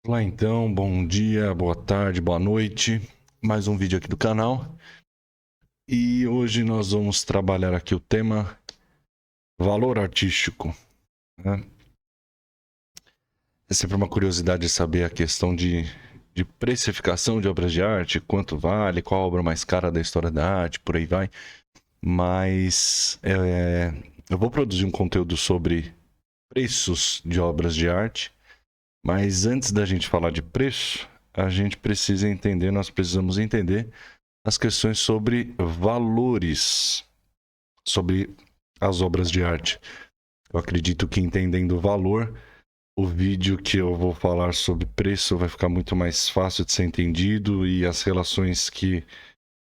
Olá então, bom dia, boa tarde, boa noite. Mais um vídeo aqui do canal. E hoje nós vamos trabalhar aqui o tema valor artístico, né? É sempre uma curiosidade saber a questão de precificação de obras de arte, quanto vale, qual a obra mais cara da história da arte, por aí vai. Mas eu vou produzir um conteúdo sobre preços de obras de arte. Mas antes da gente falar de preço, a gente precisa entender, nós precisamos entender as questões sobre valores, sobre as obras de arte. Eu acredito que entendendo o valor, o vídeo que eu vou falar sobre preço vai ficar muito mais fácil de ser entendido e as relações que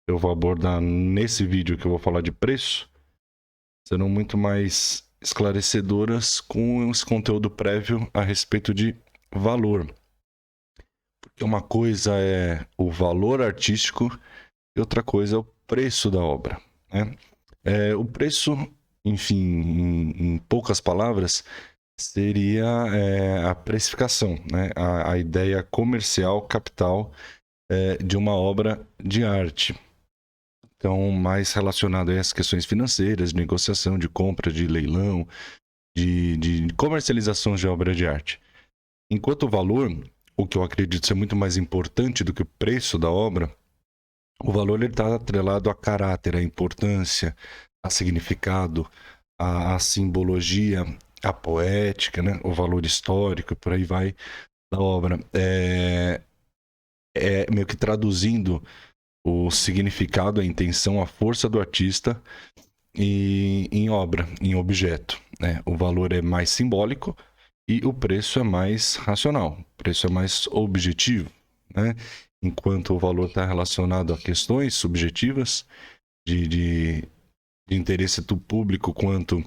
eu vou abordar nesse vídeo que eu vou falar de preço serão muito mais esclarecedoras com esse conteúdo prévio a respeito de valor. Porque uma coisa é o valor artístico e outra coisa é o preço da obra, né? O preço, enfim, em poucas palavras, seria a precificação, né? A ideia comercial, capital de uma obra de arte. Então, mais relacionado a essas questões financeiras, de negociação, de compra, de leilão, de comercialização de obra de arte. Enquanto o valor, o que eu acredito ser muito mais importante do que o preço da obra, o valor está atrelado a caráter, a importância, a significado, a simbologia, a poética, né? O valor histórico, por aí vai, da obra. Meio que traduzindo o significado, a intenção, a força do artista em obra, em objeto, né? O valor é mais simbólico e o preço é mais racional, o preço é mais objetivo, né? Enquanto o valor está relacionado a questões subjetivas de interesse do público quanto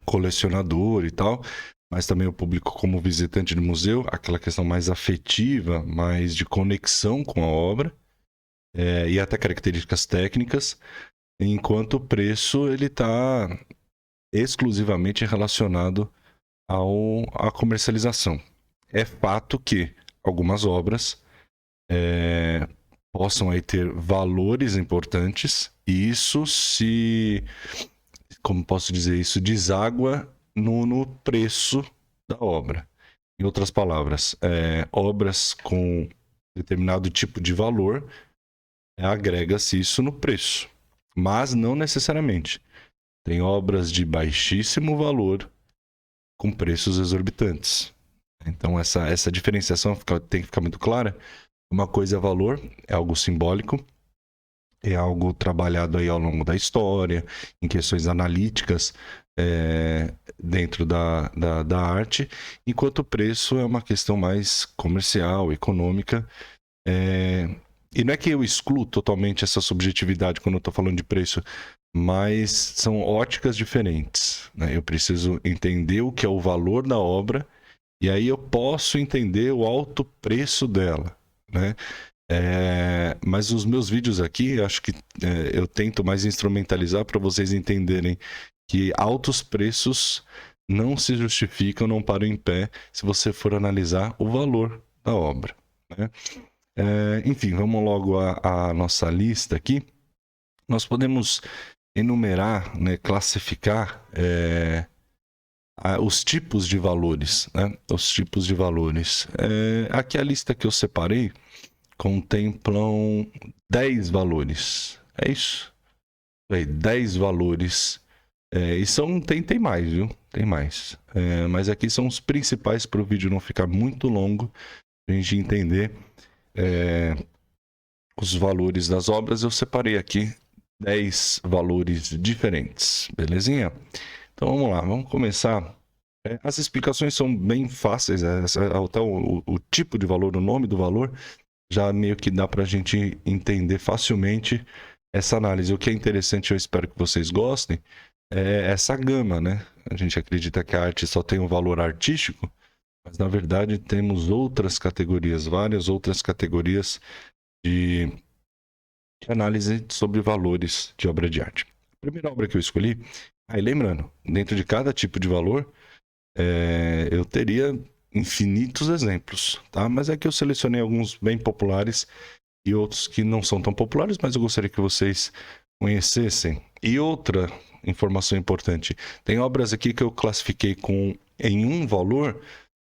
colecionador e tal, mas também o público como visitante do museu, aquela questão mais afetiva, mais de conexão com a obra, e até características técnicas, enquanto o preço ele está exclusivamente relacionado à comercialização. É fato que algumas obras possam aí ter valores importantes e isso como posso dizer, isso deságua no preço da obra. Em outras palavras, obras com determinado tipo de valor, agrega-se isso no preço, mas não necessariamente. Tem obras de baixíssimo valor com preços exorbitantes. Então essa diferenciação tem que ficar muito clara. Uma coisa é valor, é algo simbólico, é algo trabalhado aí ao longo da história, em questões analíticas dentro da arte, enquanto o preço é uma questão mais comercial, econômica. E não é que eu excluo totalmente essa subjetividade quando eu estou falando de preço, mas são óticas diferentes, né? Eu preciso entender o que é o valor da obra e aí eu posso entender o alto preço dela, né? Mas os meus vídeos aqui, acho que eu tento mais instrumentalizar para vocês entenderem que altos preços não se justificam, não param em pé se você for analisar o valor da obra, né? Enfim, vamos logo à nossa lista aqui. Nós podemos enumerar, né, classificar os tipos de valores, né? Os tipos de valores. Aqui a lista que eu separei contemplam 10 valores. É isso? 10 valores. Tem mais, viu? Tem mais. Mas aqui são os principais para o vídeo não ficar muito longo, para a gente entender os valores das obras. Eu separei aqui 10 valores diferentes, belezinha? Então vamos lá, vamos começar. As explicações são bem fáceis, até o tipo de valor, o nome do valor, já meio que dá para a gente entender facilmente essa análise. O que é interessante, eu espero que vocês gostem, é essa gama, né? A gente acredita que a arte só tem um valor artístico, mas na verdade temos outras categorias, várias outras categorias de análise sobre valores de obra de arte. A primeira obra que eu escolhi, aí lembrando, dentro de cada tipo de valor, eu teria infinitos exemplos, tá? Mas é que eu selecionei alguns bem populares e outros que não são tão populares, mas eu gostaria que vocês conhecessem. E outra informação importante, tem obras aqui que eu classifiquei em um valor,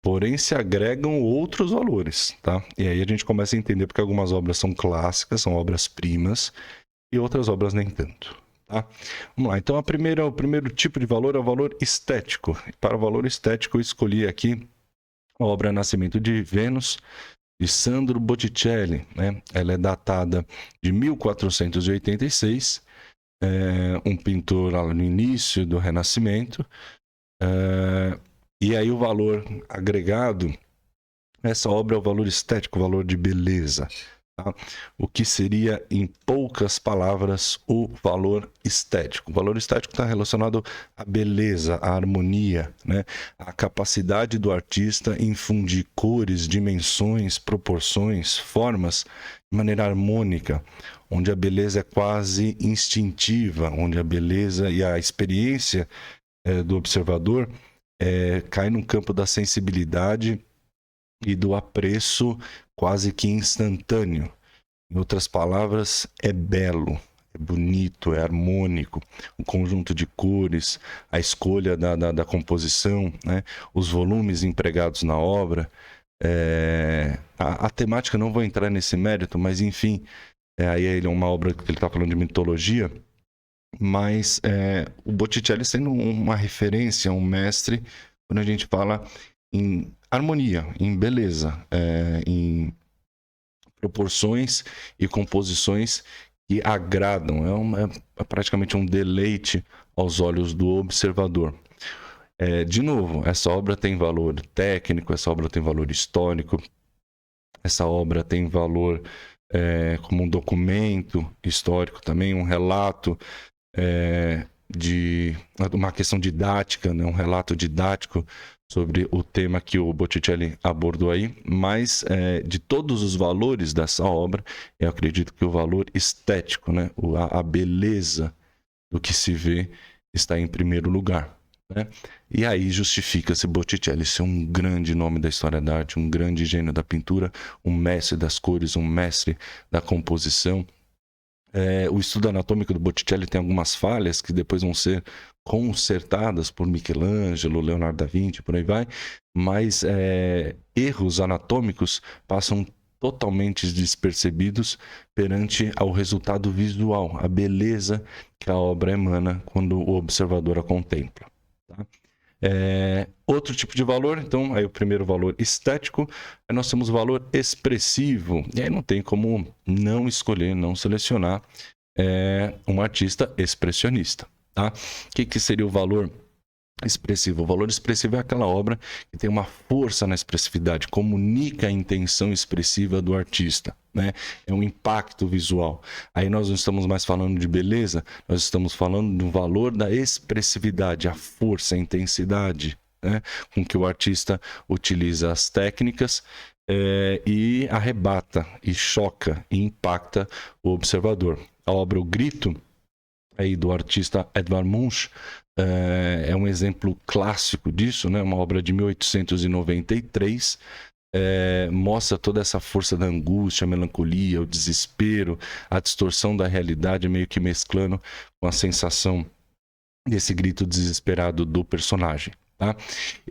porém se agregam outros valores, tá? E aí a gente começa a entender porque algumas obras são clássicas, são obras-primas, e outras obras nem tanto, tá? Vamos lá, então o primeiro tipo de valor é o valor estético. Para o valor estético eu escolhi aqui a obra Nascimento de Vênus, de Sandro Botticelli, né? Ela é datada de 1486, um pintor lá no início do Renascimento, e aí o valor agregado, essa obra é o valor estético, o valor de beleza. Tá? O que seria, em poucas palavras, o valor estético. O valor estético está relacionado à beleza, à harmonia, né? À capacidade do artista em fundir cores, dimensões, proporções, formas de maneira harmônica, onde a beleza é quase instintiva, onde a beleza e a experiência do observador cai no campo da sensibilidade e do apreço quase que instantâneo. Em outras palavras, é belo, é bonito, é harmônico. O conjunto de cores, a escolha da composição, né? Os volumes empregados na obra. A temática, não vou entrar nesse mérito, mas enfim, aí é uma obra que ele está falando de mitologia, mas o Botticelli sendo uma referência, um mestre, quando a gente fala em harmonia, em beleza, em proporções e composições que agradam. É praticamente um deleite aos olhos do observador. De novo, essa obra tem valor técnico, essa obra tem valor histórico, essa obra tem valor como um documento histórico também, um relato de uma questão didática, né? Um relato didático sobre o tema que o Botticelli abordou aí, mas de todos os valores dessa obra, eu acredito que o valor estético, né? A beleza do que se vê está em primeiro lugar, né? E aí justifica-se Botticelli ser um grande nome da história da arte, um grande gênio da pintura, um mestre das cores, um mestre da composição. O estudo anatômico do Botticelli tem algumas falhas que depois vão ser consertadas por Michelangelo, Leonardo da Vinci, por aí vai, mas erros anatômicos passam totalmente despercebidos perante ao resultado visual, a beleza que a obra emana quando o observador a contempla. Tá? Outro tipo de valor, então, aí o primeiro valor estético, aí nós temos o valor expressivo, e aí não tem como não escolher, não selecionar um artista expressionista, tá? O que seria o valor expressivo? O valor expressivo é aquela obra que tem uma força na expressividade, comunica a intenção expressiva do artista, né? É um impacto visual. Aí nós não estamos mais falando de beleza, nós estamos falando do valor da expressividade, a força, a intensidade, né? Com que o artista utiliza as técnicas e arrebata, e choca, e impacta o observador. A obra O Grito, aí do artista Edvard Munch, é um exemplo clássico disso, né? Uma obra de 1893, mostra toda essa força da angústia, a melancolia, o desespero, a distorção da realidade, meio que mesclando com a sensação desse grito desesperado do personagem. Tá?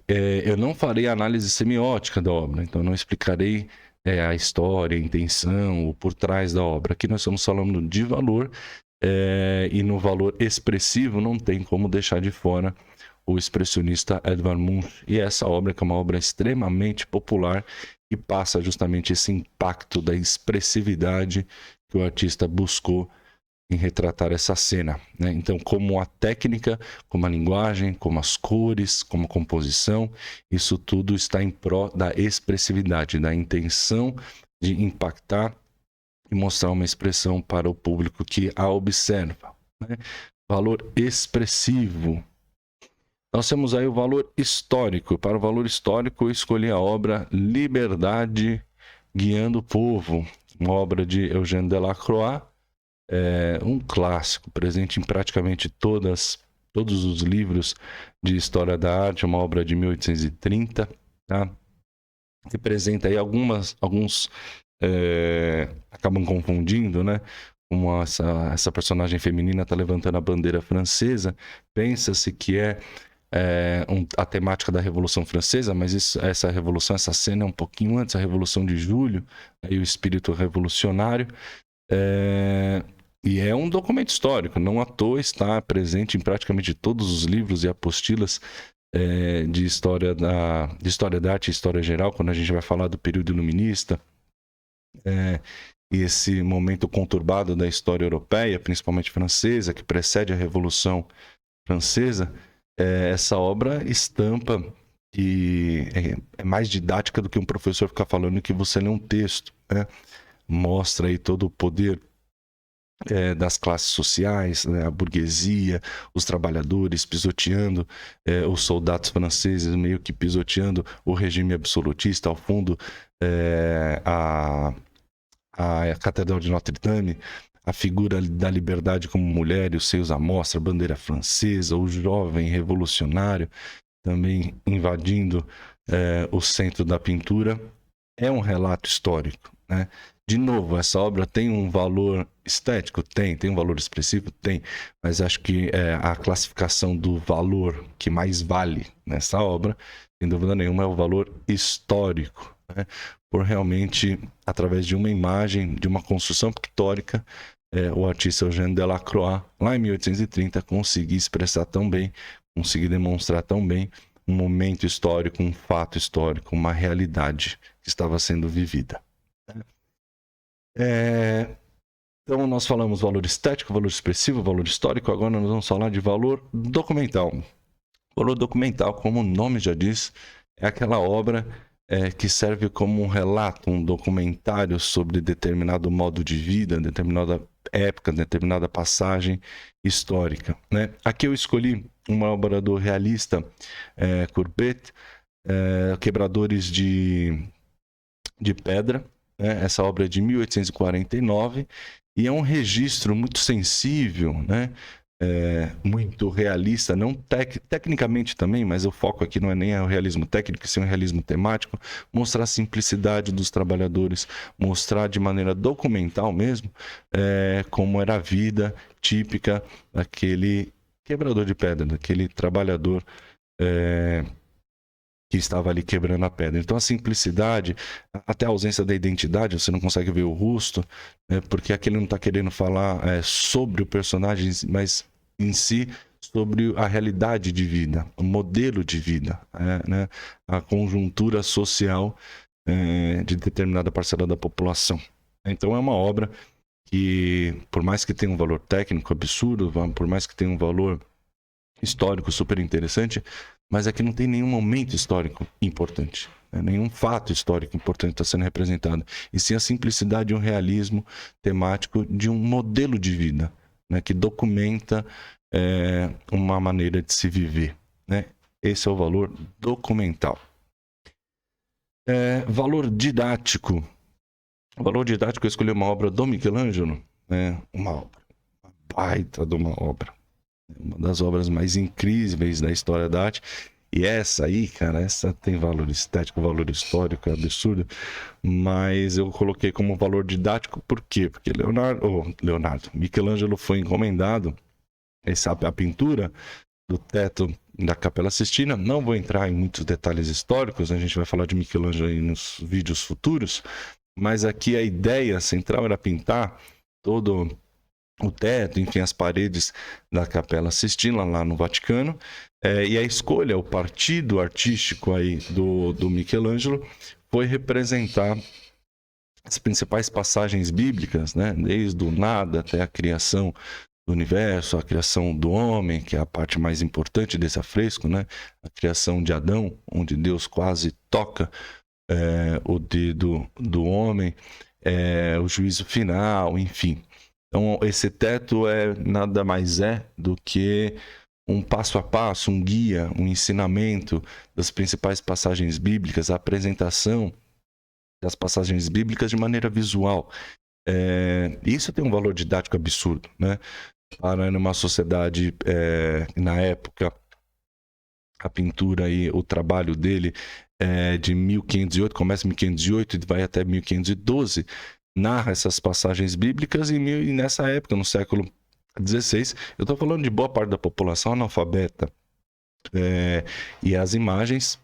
Eu não farei a análise semiótica da obra, então não explicarei a história, a intenção, o por trás da obra. Aqui nós estamos falando de valor, e no valor expressivo não tem como deixar de fora o expressionista Edvard Munch, e essa obra que é uma obra extremamente popular e passa justamente esse impacto da expressividade que o artista buscou em retratar essa cena, né? Então, como a técnica, como a linguagem, como as cores, como a composição, isso tudo está em pró da expressividade, da intenção de impactar e mostrar uma expressão para o público que a observa, né? Valor expressivo. Nós temos aí o valor histórico. Para o valor histórico, eu escolhi a obra Liberdade Guiando o Povo, uma obra de Eugène Delacroix, um clássico, presente em praticamente todos os livros de história da arte, uma obra de 1830, tá? representa aí alguns acabam confundindo, né? Como essa personagem feminina está levantando a bandeira francesa, pensa-se que a temática da Revolução Francesa, mas essa cena é um pouquinho antes da Revolução de Julho, aí o espírito revolucionário, e é um documento histórico, não à toa está presente em praticamente todos os livros e apostilas de história da arte e história geral, quando a gente vai falar do período iluminista, e esse momento conturbado da história europeia, principalmente francesa, que precede a Revolução Francesa, essa obra estampa e é mais didática do que um professor ficar falando que você lê um texto, né? Mostra aí todo o poder das classes sociais, né? A burguesia, os trabalhadores pisoteando os soldados franceses, meio que pisoteando o regime absolutista. Ao fundo, a Catedral de Notre-Dame, a figura da liberdade como mulher e os seios à mostra, a bandeira francesa, o jovem revolucionário também invadindo o centro da pintura. É um relato histórico, né? De novo, essa obra tem um valor estético? Tem um valor expressivo? Tem, mas acho que a classificação do valor que mais vale nessa obra, sem dúvida nenhuma, é o valor histórico, né? Por realmente, através de uma imagem, de uma construção pictórica, o artista Eugène Delacroix, lá em 1830, conseguir expressar tão bem, conseguir demonstrar tão bem um momento histórico, um fato histórico, uma realidade que estava sendo vivida. Então, nós falamos valor estético, valor expressivo, valor histórico. Agora nós vamos falar de valor documental. Valor documental, como o nome já diz, é aquela obra que serve como um relato, um documentário sobre determinado modo de vida, determinada época, determinada passagem histórica, né? Aqui eu escolhi uma obra do realista Courbet, Quebradores de Pedra. Essa obra é de 1849 e é um registro muito sensível, né? Muito realista, não tecnicamente também, mas o foco aqui não é nem o realismo técnico, sim o realismo temático, mostrar a simplicidade dos trabalhadores, mostrar de maneira documental mesmo como era a vida típica daquele quebrador de pedra, daquele trabalhador que estava ali quebrando a pedra. Então a simplicidade, até a ausência da identidade, você não consegue ver o rosto, porque aqui ele não está querendo falar sobre o personagem, mas em si sobre a realidade de vida, o modelo de vida, né? A conjuntura social de determinada parcela da população. Então é uma obra que, por mais que tenha um valor técnico absurdo, por mais que tenha um valor histórico super interessante, mas aqui não tem nenhum momento histórico importante, né? Nenhum fato histórico importante está sendo representado, e sim a simplicidade e um realismo temático de um modelo de vida, né? Que documenta uma maneira de se viver, né? Esse é o valor documental. Valor didático. O valor didático, eu escolhi uma obra do Michelangelo, uma baita de uma obra. Uma das obras mais incríveis da história da arte. E essa aí, cara, essa tem valor estético, valor histórico, é absurdo. Mas eu coloquei como valor didático, por quê? Porque Michelangelo foi encomendado a pintura do teto da Capela Sistina. Não vou entrar em muitos detalhes históricos, a gente vai falar de Michelangelo aí nos vídeos futuros, mas aqui a ideia central era pintar todo o teto, enfim, as paredes da Capela Sistina lá no Vaticano, e a escolha, o partido artístico aí do Michelangelo foi representar as principais passagens bíblicas, né? Desde o nada até a criação do universo, a criação do homem, que é a parte mais importante desse afresco, né? A criação de Adão, onde Deus quase toca o dedo do homem, o juízo final, enfim. Então, esse teto nada mais do que um passo a passo, um guia, um ensinamento das principais passagens bíblicas, a apresentação das passagens bíblicas de maneira visual. Isso tem um valor didático absurdo, né? Para numa sociedade, na época, a pintura e o trabalho dele de 1508, começa em 1508 e vai até 1512, narra essas passagens bíblicas e nessa época, no século XVI, eu estou falando de boa parte da população analfabeta, e as imagens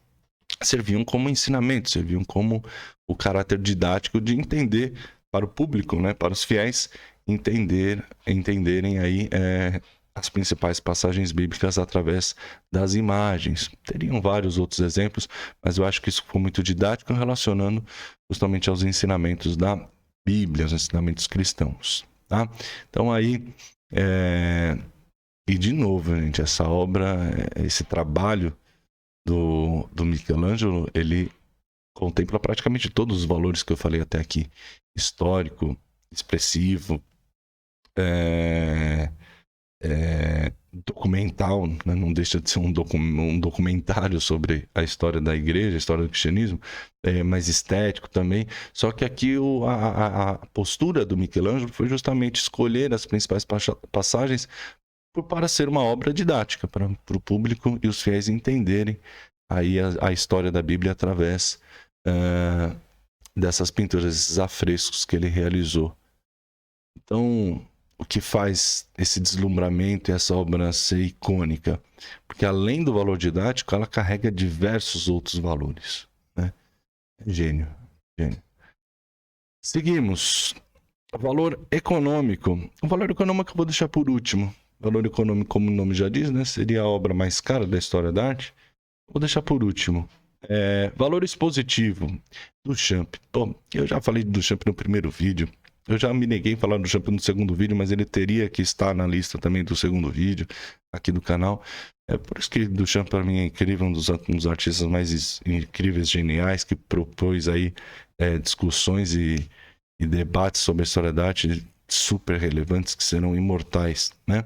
serviam como ensinamento, serviam como o caráter didático de entender para o público, né, para os fiéis, entenderem aí as principais passagens bíblicas através das imagens. Teriam vários outros exemplos, mas eu acho que isso ficou muito didático relacionando justamente aos ensinamentos da Bíblia, aos ensinamentos cristãos, tá? Então aí, e de novo, gente, essa obra, esse trabalho do Michelangelo, ele contempla praticamente todos os valores que eu falei até aqui: histórico, expressivo, documental, né? Não deixa de ser um documentário sobre a história da igreja, a história do cristianismo, mas estético também. Só que aqui a postura do Michelangelo foi justamente escolher as principais passagens para ser uma obra didática, para o público e os fiéis entenderem aí a história da Bíblia através dessas pinturas, esses afrescos que ele realizou. Então, o que faz esse deslumbramento e essa obra ser icônica? Porque além do valor didático, ela carrega diversos outros valores, né? Gênio, gênio. Seguimos. Valor econômico. O valor econômico eu vou deixar por último. Valor econômico, como o nome já diz, né? Seria a obra mais cara da história da arte. Vou deixar por último. Valor expositivo. Duchamp. Bom, eu já falei de Duchamp no primeiro vídeo. Eu já me neguei a falar do Duchamp no segundo vídeo, mas ele teria que estar na lista também do segundo vídeo aqui do canal. É por isso que Duchamp para mim é incrível, um dos artistas mais incríveis, geniais, que propôs aí discussões e debates sobre a história da arte super relevantes que serão imortais, né?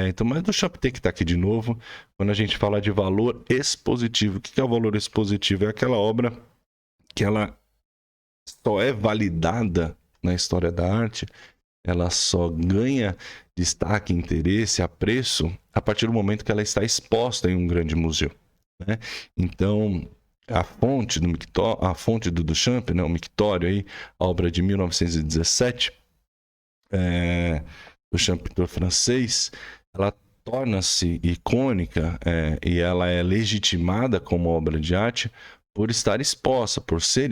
Então, mas Duchamp tem que estar aqui de novo. Quando a gente fala de valor expositivo, o que é o valor expositivo? É aquela obra que ela só é validada na história da arte, ela só ganha destaque, interesse, apreço a partir do momento que ela está exposta em um grande museu, né? Então, a fonte do Duchamp, né, o Mictório, aí, a obra de 1917, Duchamp, pintor francês, ela torna-se icônica e ela é legitimada como obra de arte por estar exposta, por ser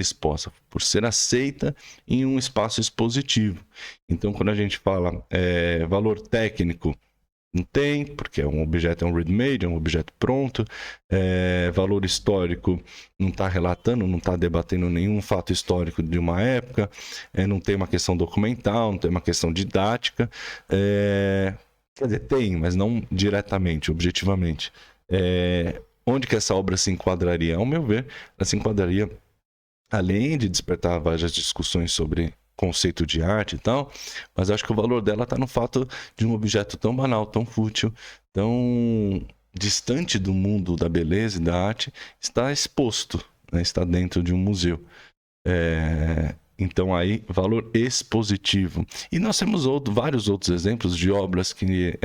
aceita em um espaço expositivo. Então, quando a gente fala valor técnico, não tem, porque um objeto é um ready-made, é um objeto pronto. Valor histórico, não está relatando, não está debatendo nenhum fato histórico de uma época. Não tem uma questão documental, não tem uma questão didática. Quer dizer, tem, mas não diretamente, objetivamente. Onde que essa obra se enquadraria? Ao meu ver, ela se enquadraria, além de despertar várias discussões sobre conceito de arte e tal, mas acho que o valor dela está no fato de um objeto tão banal, tão fútil, tão distante do mundo da beleza e da arte, estar exposto, né? Está dentro de um museu. Então aí, valor expositivo. E nós temos vários outros exemplos de obras que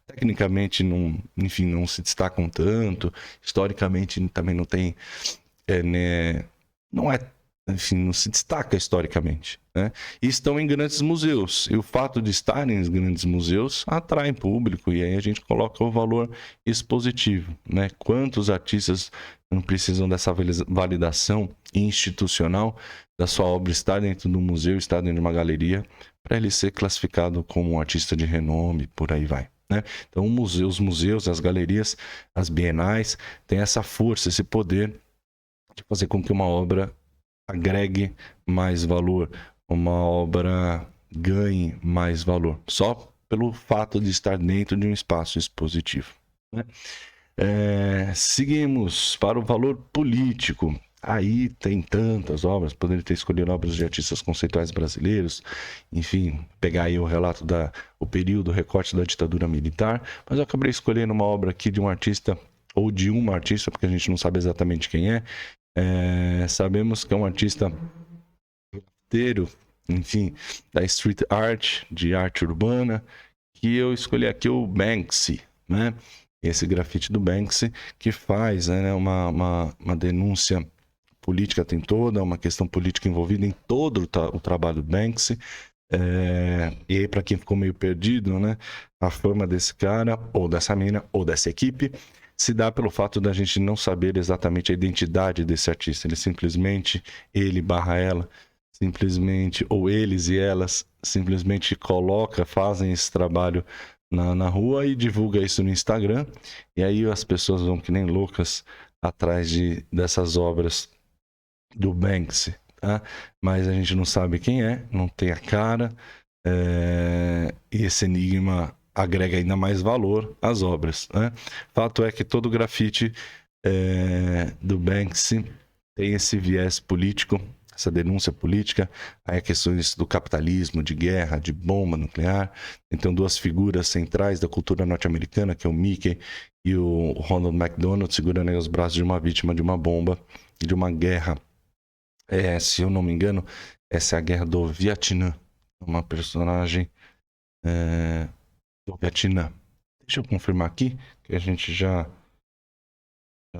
tecnicamente não se destacam tanto, historicamente também não tem, não se destaca historicamente, né? E estão em grandes museus. E o fato de estarem em grandes museus atrai público, e aí a gente coloca o valor expositivo, né? Quantos artistas não precisam dessa validação institucional da sua obra estar dentro do museu, estar dentro de uma galeria, para ele ser classificado como um artista de renome, por aí vai, né? Então os museus, as galerias, as bienais têm essa força, esse poder de fazer com que uma obra agregue mais valor, uma obra ganhe mais valor, só pelo fato de estar dentro de um espaço expositivo, né? Seguimos para o valor político. Aí tem tantas obras, poderia ter escolhido obras de artistas conceituais brasileiros, enfim, pegar aí o período, o recorte da ditadura militar, mas eu acabei escolhendo uma obra aqui de um artista, ou de uma artista, porque a gente não sabe exatamente quem é. Sabemos que é um artista inteiro, enfim, da street art, de arte urbana, que eu escolhi aqui o Banksy, né? esse grafite do Banksy, que faz, né, uma denúncia política, tem toda uma questão política envolvida em todo o trabalho do Banksy. E aí, para quem ficou meio perdido, né, a fama desse cara, ou dessa mina, ou dessa equipe, se dá pelo fato da gente não saber exatamente a identidade desse artista. Ele barra ela, simplesmente, ou eles e elas, simplesmente fazem esse trabalho na rua e divulga isso no Instagram. E aí as pessoas vão que nem loucas atrás dessas obras do Banksy, tá? Mas a gente não sabe quem é, não tem a cara, e esse enigma agrega ainda mais valor às obras, né? Fato é que todo grafite do Banksy tem esse viés político, essa denúncia política, aí questões do capitalismo, de guerra, de bomba nuclear. Então, duas figuras centrais da cultura norte-americana, que é o Mickey e o Ronald McDonald, segurando aí os braços de uma vítima de uma bomba e de uma guerra. Se eu não me engano, essa é a guerra do Vietnã. Uma personagem do Vietnã. Deixa eu confirmar aqui, que a gente já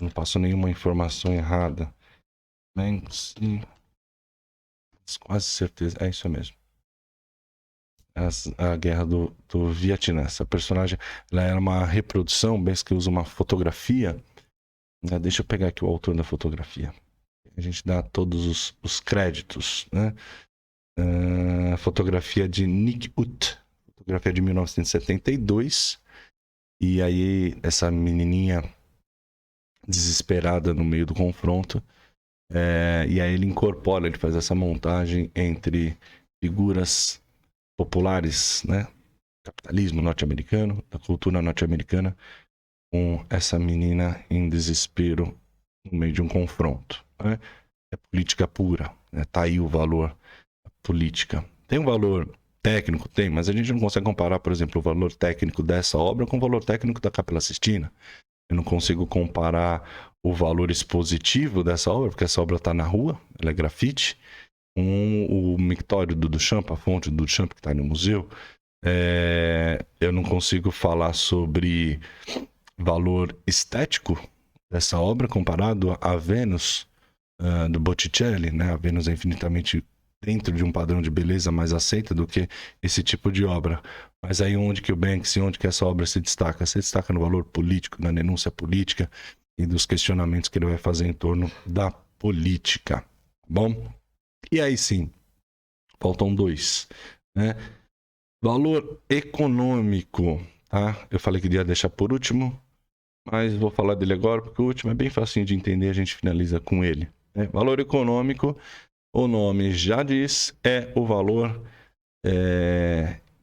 não passou nenhuma informação errada. Quase certeza, é isso mesmo. A guerra do Vietnã. Essa personagem, ela era uma reprodução, bem que usa uma fotografia. Deixa eu pegar aqui o autor da fotografia. A gente dá todos os créditos, né? Fotografia de Nick Ut, fotografia de 1972. E aí, essa menininha desesperada no meio do confronto. E aí ele faz essa montagem entre figuras populares, né? Capitalismo norte-americano, da cultura norte-americana, com essa menina em desespero no meio de um confronto, né? É política pura, né? Tá aí o valor da política. Tem um valor técnico? Tem, mas a gente não consegue comparar, por exemplo, o valor técnico dessa obra com o valor técnico da Capela Sistina. Eu não consigo comparar o valor expositivo dessa obra, porque essa obra está na rua, ela é grafite, com o mictório do Duchamp, a fonte do Duchamp que está no museu. Eu não consigo falar sobre valor estético dessa obra comparado a Vênus do Botticelli, né? A Vênus é infinitamente dentro de um padrão de beleza mais aceita do que esse tipo de obra. Mas aí onde que o Banksy, onde que essa obra se destaca? Se destaca no valor político, na denúncia política e dos questionamentos que ele vai fazer em torno da política. Bom, e aí sim, faltam dois, né? Valor econômico, tá? Eu falei que ia deixar por último, mas vou falar dele agora, porque o último é bem facinho de entender, a gente finaliza com ele. Valor econômico, o nome já diz, é o valor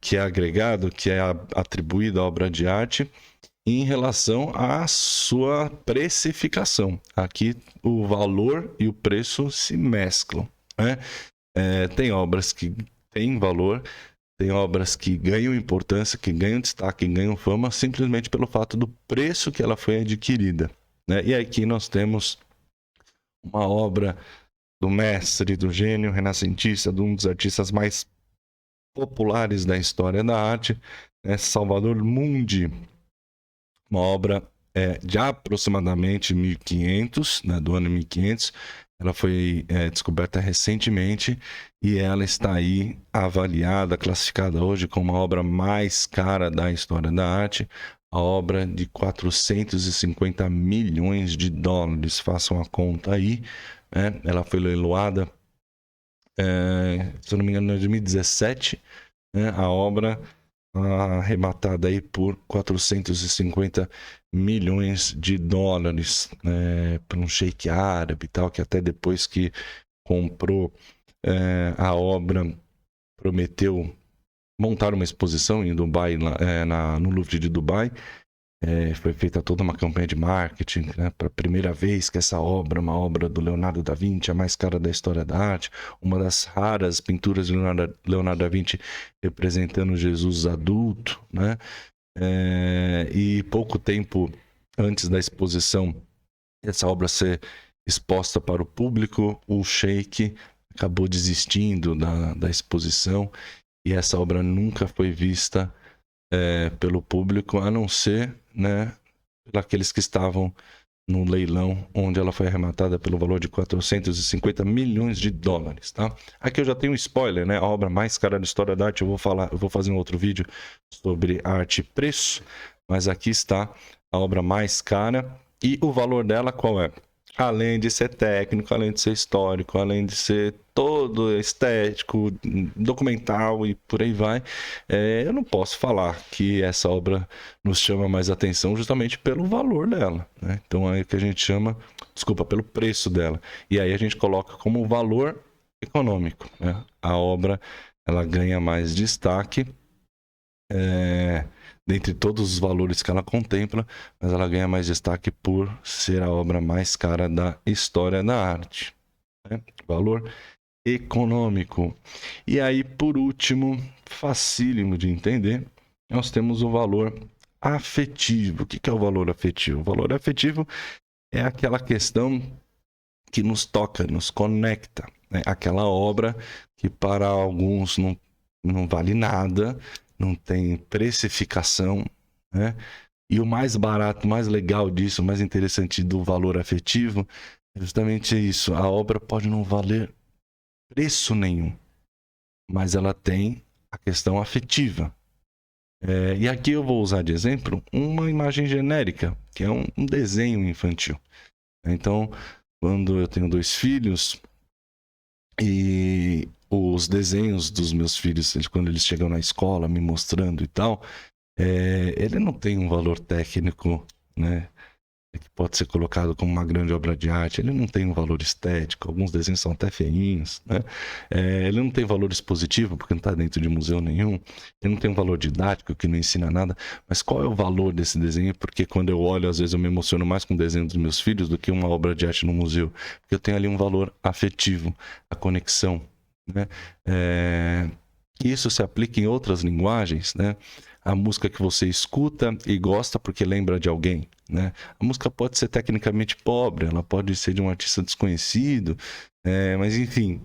que é agregado, que é atribuído à obra de arte em relação à sua precificação. Aqui o valor e o preço se mesclam, né? Tem obras que têm valor, tem obras que ganham importância, que ganham destaque, que ganham fama simplesmente pelo fato do preço que ela foi adquirida, né? E aqui nós temos uma obra do mestre, do gênio renascentista, de um dos artistas mais populares da história da arte, né? Salvador Mundi, uma obra de aproximadamente 1500, né? Do ano 1500. Ela foi descoberta recentemente e ela está aí avaliada, classificada hoje como a obra mais cara da história da arte, a obra de 450 milhões de dólares. Façam a conta aí, né? Ela foi leiloada, se eu não me engano, em 2017, né? A obra arrematada aí por 450 milhões de dólares, para um sheik árabe e tal, que até depois que comprou a obra prometeu montar uma exposição em Dubai, no Louvre de Dubai. Foi feita toda uma campanha de marketing, né, para a primeira vez que essa obra, uma obra do Leonardo da Vinci, a mais cara da história da arte, uma das raras pinturas de Leonardo da Vinci representando Jesus adulto, né? E pouco tempo antes da exposição, essa obra ser exposta para o público, o sheik acabou desistindo da exposição e essa obra nunca foi vista pelo público, a não ser, né, pelos que estavam no leilão, onde ela foi arrematada pelo valor de 450 milhões de dólares, tá? Aqui eu já tenho um spoiler, né? A obra mais cara da história da arte, eu vou fazer um outro vídeo sobre arte e preço, mas aqui está a obra mais cara e o valor dela qual é? Além de ser técnico, além de ser histórico, além de ser todo estético, documental e por aí vai, eu não posso falar que essa obra nos chama mais atenção justamente pelo valor dela, né? Então é o que a gente chama, desculpa, pelo preço dela. E aí a gente coloca como valor econômico, né? A obra ela ganha mais destaque dentre todos os valores que ela contempla, mas ela ganha mais destaque por ser a obra mais cara da história da arte, né? Valor econômico. E aí, por último, facílimo de entender, nós temos o valor afetivo. O que é o valor afetivo? O valor afetivo é aquela questão que nos toca, nos conecta, né? Aquela obra que para alguns não vale nada, não tem precificação, né? E o mais barato, mais legal disso, o mais interessante do valor afetivo é justamente isso. A obra pode não valer preço nenhum, mas ela tem a questão afetiva. E aqui eu vou usar de exemplo uma imagem genérica, que é um desenho infantil. Então, quando eu tenho 2 filhos e os desenhos dos meus filhos, quando eles chegam na escola me mostrando e tal, ele não tem um valor técnico, né, que pode ser colocado como uma grande obra de arte. Ele não tem um valor estético, alguns desenhos são até feinhos, né? Ele não tem valor expositivo, porque não está dentro de museu nenhum. Ele não tem um valor didático, que não ensina nada. Mas qual é o valor desse desenho? Porque quando eu olho, às vezes eu me emociono mais com o desenho dos meus filhos do que uma obra de arte no museu. Porque eu tenho ali um valor afetivo, a conexão, né? Isso se aplica em outras linguagens, né? A música que você escuta e gosta porque lembra de alguém, né? A música pode ser tecnicamente pobre, ela pode ser de um artista desconhecido, mas enfim,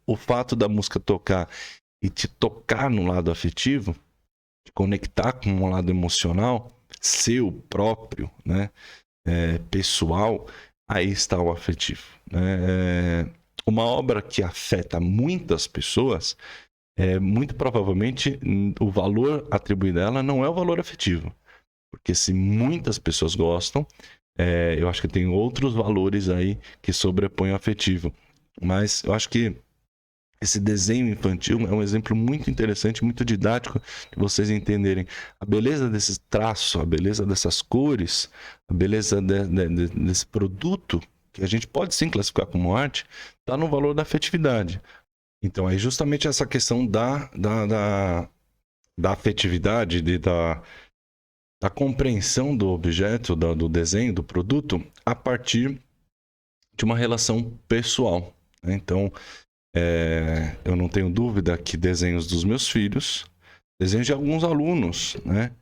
o fato da música tocar e te tocar no lado afetivo, te conectar com um lado emocional, seu próprio, né? Pessoal, aí está o afetivo, né? Uma obra que afeta muitas pessoas, muito provavelmente o valor atribuído a ela não é o valor afetivo. Porque se muitas pessoas gostam, eu acho que tem outros valores aí que sobrepõem o afetivo. Mas eu acho que esse desenho infantil é um exemplo muito interessante, muito didático, de vocês entenderem a beleza desses traços, a beleza dessas cores, a beleza desse produto, que a gente pode sim classificar como arte, está no valor da afetividade. Então, é justamente essa questão da afetividade, da compreensão do objeto, do desenho, do produto, a partir de uma relação pessoal, né? Então, eu não tenho dúvida que desenhos dos meus filhos, desenhos de alguns alunos, né,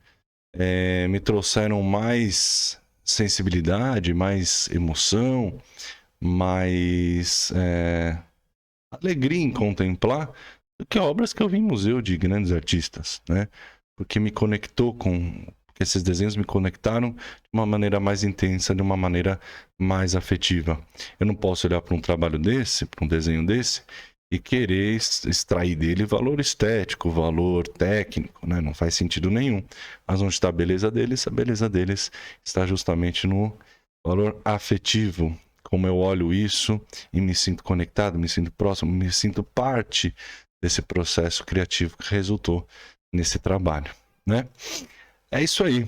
me trouxeram mais sensibilidade, mais emoção, mais alegria em contemplar do que obras que eu vi em museu de grandes artistas, né? Porque me conectou porque esses desenhos me conectaram de uma maneira mais intensa, de uma maneira mais afetiva. Eu não posso olhar para um trabalho desse, para um desenho desse, e querer extrair dele valor estético, valor técnico, né? Não faz sentido nenhum. Mas onde está a beleza deles? A beleza deles está justamente no valor afetivo. Como eu olho isso e me sinto conectado, me sinto próximo, me sinto parte desse processo criativo que resultou nesse trabalho, né? É isso aí.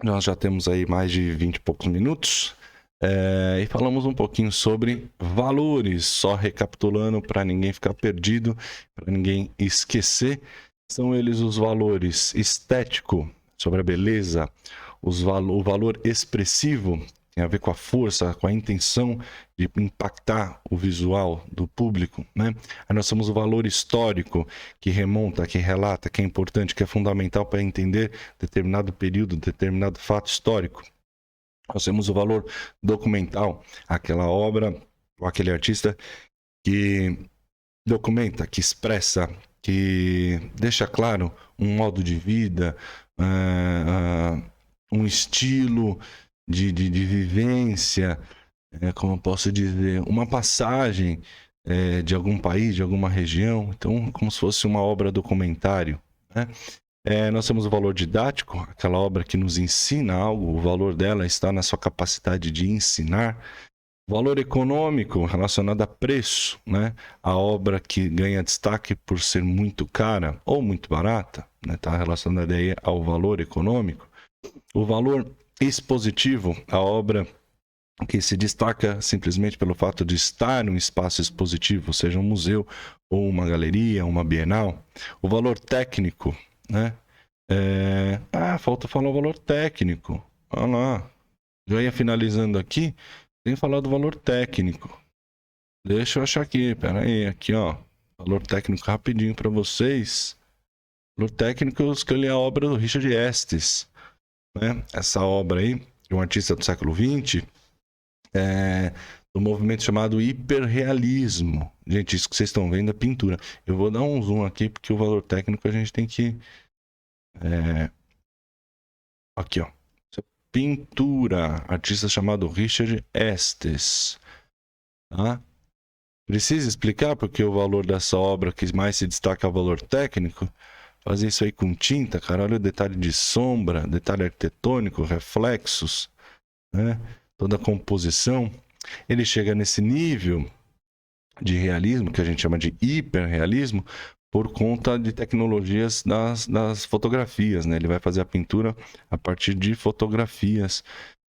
Nós já temos aí mais de 20 e poucos minutos. E falamos um pouquinho sobre valores, só recapitulando para ninguém ficar perdido, para ninguém esquecer. São eles os valores estético, sobre a beleza, o valor expressivo, tem a ver com a força, com a intenção de impactar o visual do público, né? Aí nós temos o valor histórico, que remonta, que relata, que é importante, que é fundamental para entender determinado período, determinado fato histórico. Nós temos o valor documental, aquela obra ou aquele artista que documenta, que expressa, que deixa claro um modo de vida, um estilo de vivência, como eu posso dizer, uma passagem de algum país, de alguma região. Então, como se fosse uma obra documentário, né? Nós temos o valor didático, aquela obra que nos ensina algo, o valor dela está na sua capacidade de ensinar. Valor econômico relacionado a preço, né? A obra que ganha destaque por ser muito cara ou muito barata, né? Tá relacionada aí ao valor econômico. O valor expositivo, a obra que se destaca simplesmente pelo fato de estar em um espaço expositivo, seja um museu ou uma galeria, uma bienal. O valor técnico, né? Falta falar o valor técnico. Olha lá. Já ia finalizando aqui, tem que falar do valor técnico. Deixa eu achar aqui, pera aí, aqui ó. Valor técnico rapidinho para vocês. Valor técnico, eu escolhi a obra do Richard Estes, né? Essa obra aí, de um artista do século XX, do movimento chamado hiperrealismo. Gente, isso que vocês estão vendo é pintura. Eu vou dar um zoom aqui, porque o valor técnico a gente tem que... Aqui, ó. Pintura. Artista chamado Richard Estes. Tá? Precisa explicar porque o valor dessa obra que mais se destaca é o valor técnico? Fazer isso aí com tinta, cara. Olha o detalhe de sombra, detalhe arquitetônico, reflexos, né? Toda a composição. Ele chega nesse nível de realismo, que a gente chama de hiperrealismo, por conta de tecnologias das fotografias, né? Ele vai fazer a pintura a partir de fotografias,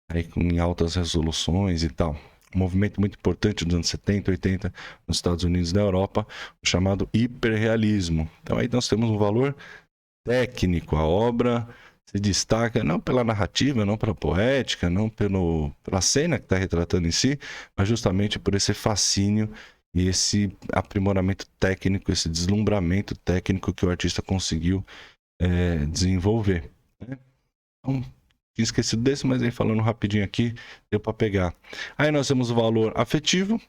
aí em altas resoluções e tal. Um movimento muito importante dos anos 70, 80 nos Estados Unidos e na Europa, o chamado hiperrealismo. Então aí nós temos um valor técnico. A obra se destaca não pela narrativa, não pela poética, não pela cena que está retratando em si, mas justamente por esse fascínio e esse aprimoramento técnico, esse deslumbramento técnico que o artista conseguiu desenvolver. Né? Então, tinha esquecido desse, mas aí falando rapidinho aqui, deu para pegar. Aí nós temos o valor afetivo,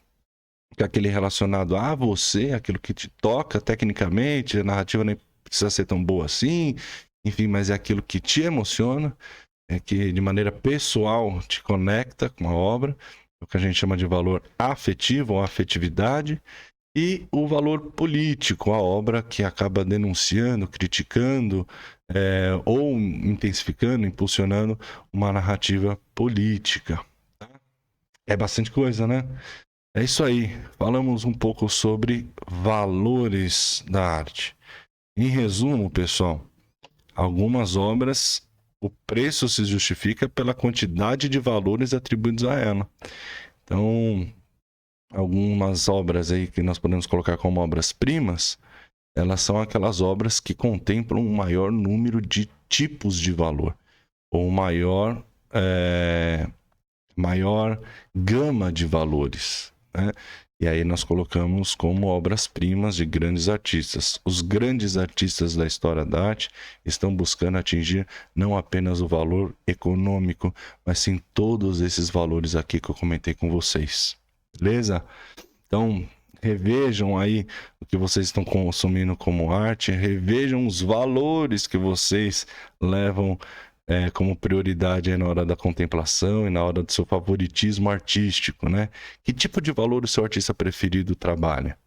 que é aquele relacionado a você, aquilo que te toca tecnicamente, a narrativa nem precisa ser tão boa assim, enfim, mas é aquilo que te emociona, que de maneira pessoal te conecta com a obra, o que a gente chama de valor afetivo ou afetividade, e o valor político, a obra que acaba denunciando, criticando, ou intensificando, impulsionando uma narrativa política. É bastante coisa, né? É isso aí. Falamos um pouco sobre valores da arte. Em resumo, pessoal, algumas obras, o preço se justifica pela quantidade de valores atribuídos a ela. Então, algumas obras aí que nós podemos colocar como obras-primas, elas são aquelas obras que contemplam um maior número de tipos de valor, ou maior gama de valores, né? E aí nós colocamos como obras-primas de grandes artistas. Os grandes artistas da história da arte estão buscando atingir não apenas o valor econômico, mas sim todos esses valores aqui que eu comentei com vocês. Beleza? Então, revejam aí o que vocês estão consumindo como arte, revejam os valores que vocês levam como prioridade aí na hora da contemplação e na hora do seu favoritismo artístico, né? Que tipo de valor o seu artista preferido trabalha?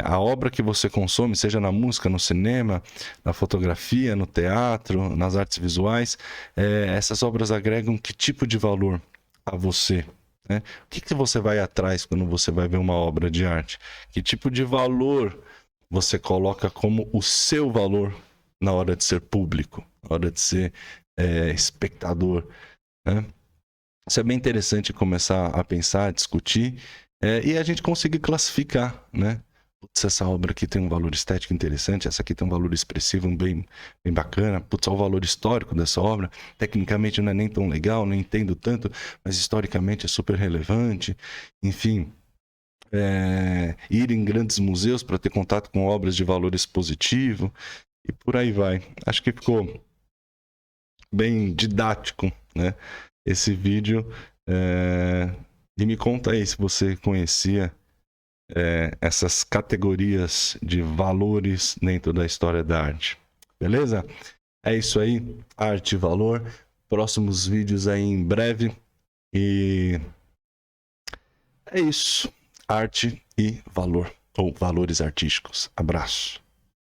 A obra que você consome, seja na música, no cinema, na fotografia, no teatro, nas artes visuais, essas obras agregam que tipo de valor a você? Né? O que você vai atrás quando você vai ver uma obra de arte? Que tipo de valor você coloca como o seu valor na hora de ser público, na hora de ser espectador, né? Isso é bem interessante começar a pensar, a discutir, e a gente conseguir classificar, né? Putz, essa obra aqui tem um valor estético interessante, essa aqui tem um valor expressivo bem bacana. Putz, olha o valor histórico dessa obra. Tecnicamente não é nem tão legal, não entendo tanto, mas historicamente é super relevante. Enfim, ir em grandes museus para ter contato com obras de valor expositivo e por aí vai. Acho que ficou bem didático, né? Esse vídeo. E me conta aí se você conhecia essas categorias de valores dentro da história da arte. Beleza? É isso aí. Arte e valor. Próximos vídeos aí em breve. E é isso. Arte e valor, ou valores artísticos. Abraço.